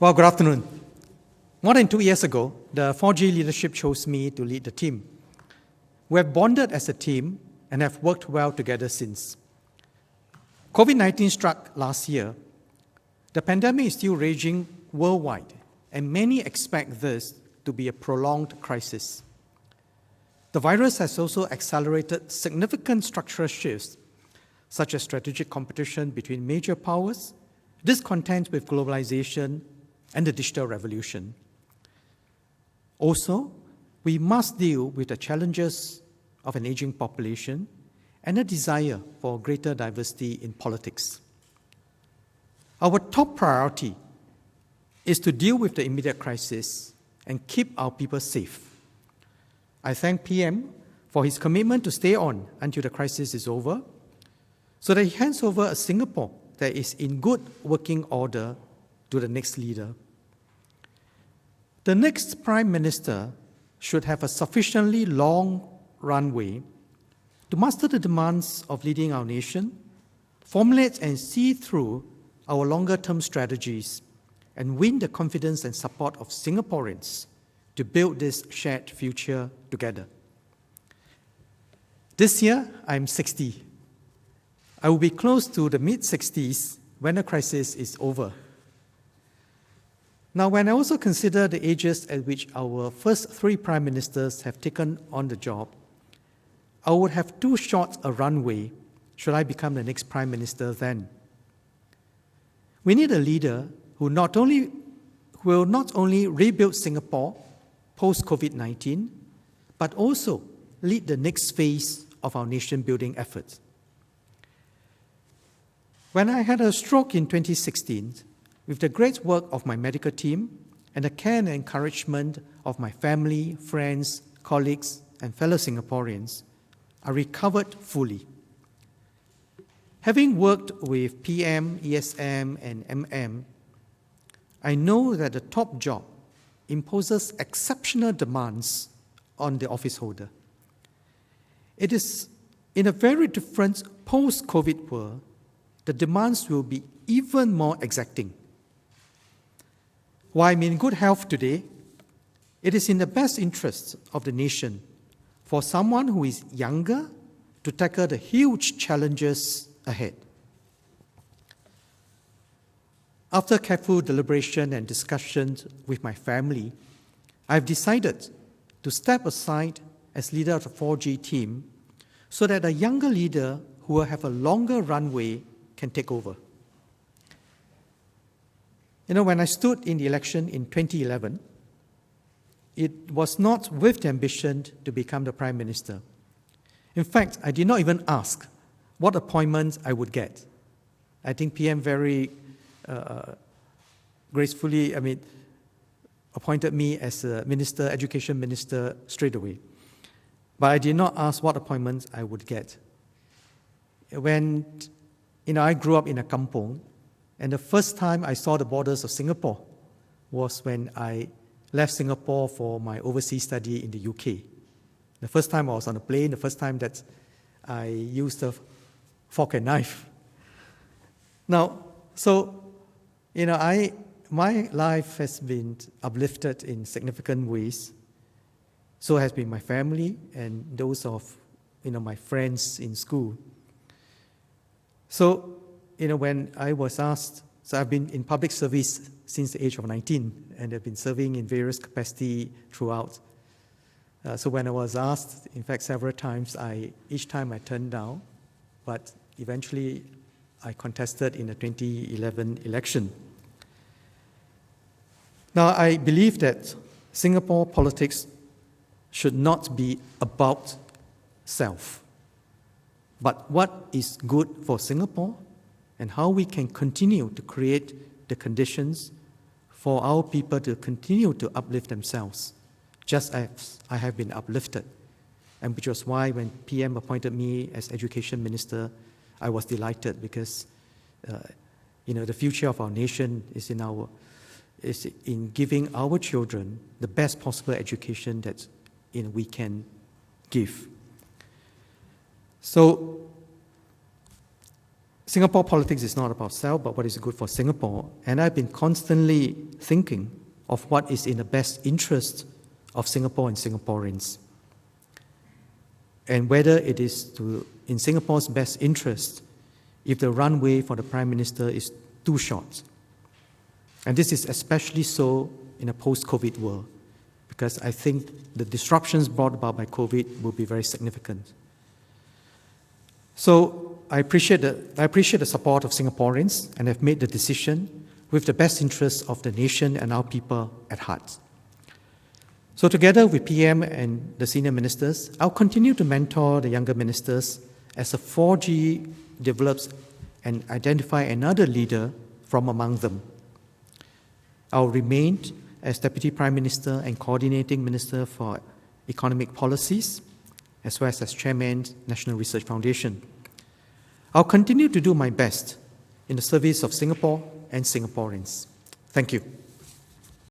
Well, good afternoon. More than 2 years ago, the 4G leadership chose me to lead the team. We have bonded as a team and have worked well together since. COVID-19 struck last year. The pandemic is still raging worldwide, and many expect this to be a prolonged crisis. The virus has also accelerated significant structural shifts, such as strategic competition between major powers, discontent with globalization, and the digital revolution. Also, we must deal with the challenges of an aging population and a desire for greater diversity in politics. Our top priority is to deal with the immediate crisis and keep our people safe. I thank PM for his commitment to stay on until the crisis is over, so that he hands over a Singapore that is in good working order to the next leader. The next Prime Minister should have a sufficiently long runway to master the demands of leading our nation, formulate and see through our longer-term strategies, and win the confidence and support of Singaporeans to build this shared future together. This year, I'm 60. I will be close to the mid-60s when the crisis is over. Now, when I also consider the ages at which our first 3 prime ministers have taken on the job, I would have too short a runway should I become the next prime minister then. We need a leader who will not only rebuild Singapore post-COVID-19, but also lead the next phase of our nation-building efforts. When I had a stroke in 2016, with the great work of my medical team and the care and encouragement of my family, friends, colleagues, and fellow Singaporeans, I recovered fully. Having worked with PM, ESM, and MM, I know that the top job imposes exceptional demands on the office holder. It is in a very different post-COVID world, the demands will be even more exacting. While I'm in good health today, it is in the best interests of the nation for someone who is younger to tackle the huge challenges ahead. After careful deliberation and discussions with my family, I've decided to step aside as leader of the 4G team so that a younger leader who will have a longer runway can take over. When I stood in the election in 2011, it was not with the ambition to become the Prime Minister. In fact, I did not even ask what appointments I would get. I think PM very gracefully, appointed me as a minister, education minister straight away. But I did not ask what appointments I would get. When I grew up in a kampong, and the first time I saw the borders of Singapore was when I left Singapore for my overseas study in the UK. The first time I was on a plane, the first time that I used a fork and knife. Now, my life has been uplifted in significant ways. So has been my family and those of my friends in school. So, when I was asked, so I've been in public service since the age of 19, and I've been serving in various capacities throughout. So when I was asked, in fact, several times, each time I turned down, but eventually I contested in the 2011 election. Now, I believe that Singapore politics should not be about self, but what is good for Singapore and how we can continue to create the conditions for our people to continue to uplift themselves, just as I have been uplifted. And which was why when PM appointed me as Education Minister, I was delighted because the future of our nation is in giving our children the best possible education that we can give. So Singapore politics is not about self, but what is good for Singapore. And I've been constantly thinking of what is in the best interest of Singapore and Singaporeans, and whether it is in Singapore's best interest if the runway for the Prime Minister is too short. And this is especially so in a post-COVID world, because I think the disruptions brought about by COVID will be very significant. So I appreciate the support of Singaporeans, and have made the decision with the best interests of the nation and our people at heart. So together with PM and the senior ministers, I'll continue to mentor the younger ministers as the 4G develops and identify another leader from among them. I'll remain as Deputy Prime Minister and Coordinating Minister for Economic Policies, as well as Chairman, National Research Foundation. I'll continue to do my best in the service of Singapore and Singaporeans. Thank you.